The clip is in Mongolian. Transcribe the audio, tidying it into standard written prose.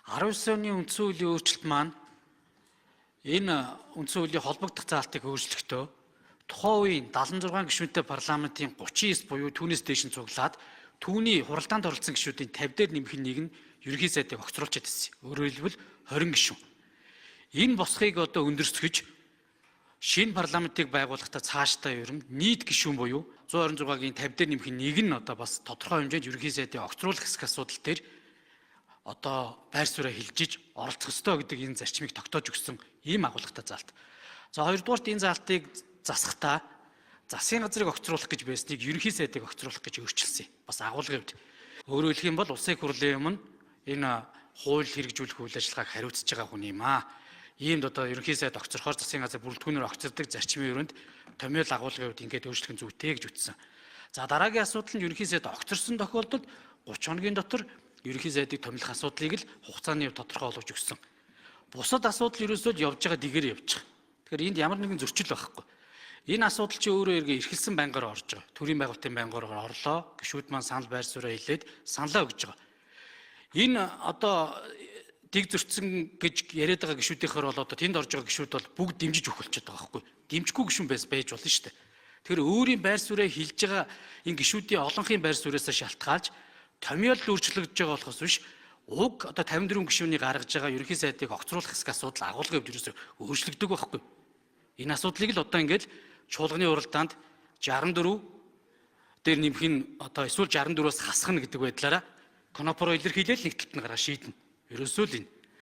19 оны үндсэн хуулийн өөрчлөлт маань энэ үндсэн хуулийн холбогдох заалтыг өөрчлөхдөө тухайн үеийн 76 гишүүнтэй парламентын 39 буюу түүнээс дээш нь цуглаад түүний хуралдаанд оролцсон гишүүдийн 50 дээр нэмэх нэг нь ерөнхий сайдыг огцруулчихэд ирсэн. Өөрөөр хэлбэл 20 гишүүн. Энэ босхийг одоо өндөрсгөж шинэ парламентыг байгуулахдаа цаашдаа ерөн нийт гишүүн буюу 126-гийн 50 дээр нэмэх нэг нь одоо бас тодорхой хэмжээнд ерөнхий сайдыг огцруулах хэсэг асуудал дээр одоо байр сууриа хилжиж оролцох ёстой гэдэг энэ зарчмыг тогтоож өгсөн ийм агуулгатай заалт. За хоёрдугаарт энэ заалтыг засахдаа засгийн газрыг огцруулах гэж байсныг ерөнхий сайдыг огцруулах гэж өөрчилсөн. Бас агуулгын хувьд. Өөрөөр хэлэх юм бол улсын хурлын өмнө энэ хууль хэрэгжүүлэх үйл ажиллагааг хариуцж байгаа хүн юм аа. Иймд одоо ерөнхий сайд огцрохоор засгийн газар бүрэлдэхүүнээр огцордог зарчмын өрөөнд томьёол агуулгын хувьд ингээд өөрчлөх нь зүйтэй гэж үтсэн. За дараагийн асуудал нь ерөнхий сайд огцорсон тохиолдолд 30 хоногийн дотор ерөнхий сайдыг томилох асуудлыг л хугацааны тодорхой болгож өгсөн. Бусад асуудал ерөөсөө явж байгаа дигээр явж байгаа. Тэгэхээр энд ямар нэгэн зөрчил байхгүй. Энэ асуудал чи өөрөө эргээ эрхэлсэн байнгаараа орж байгаа. Төрийн байгуулалтын байнгаараа орлоо. Гишүүд маань санал байр сууриа хэлээд саналаа өгж байгаа. Энэ одоо дэг зөрчсөн гэж яриад байгаа гишүүдийнхээ бол одоо тэнд орж байгаа гишүүд бол бүгд дэмжиж өгүүлчихэж байгаа байхгүй. Дэмжихгүй гишүүн байж болно шүү дээ. Тэгэхээр өөрийн байр сууриа хэлж байгаа энэ гишүүдийн олонхын байр сууриасаа шалтгаалж томьёол өөрчлөгдөж байгаа болохоос биш уг одоо 54 гишүүний гаргаж байгаа ерөнхий сайдыг огцруулах хэсэг асуудал агуулгын хувьд ерөөсөөр өөрчлөгдөг байхгүй. Энэ асуудлыг л одоо ингээд чуулганы уралдаанд 64 дээр нэмэх нь одоо эсвэл 64-аас хасах нь гэдэг байдлаараа конопоро илэрхийлэл нэг талд нь гараа шийднэ. Ерөөсөө л энэ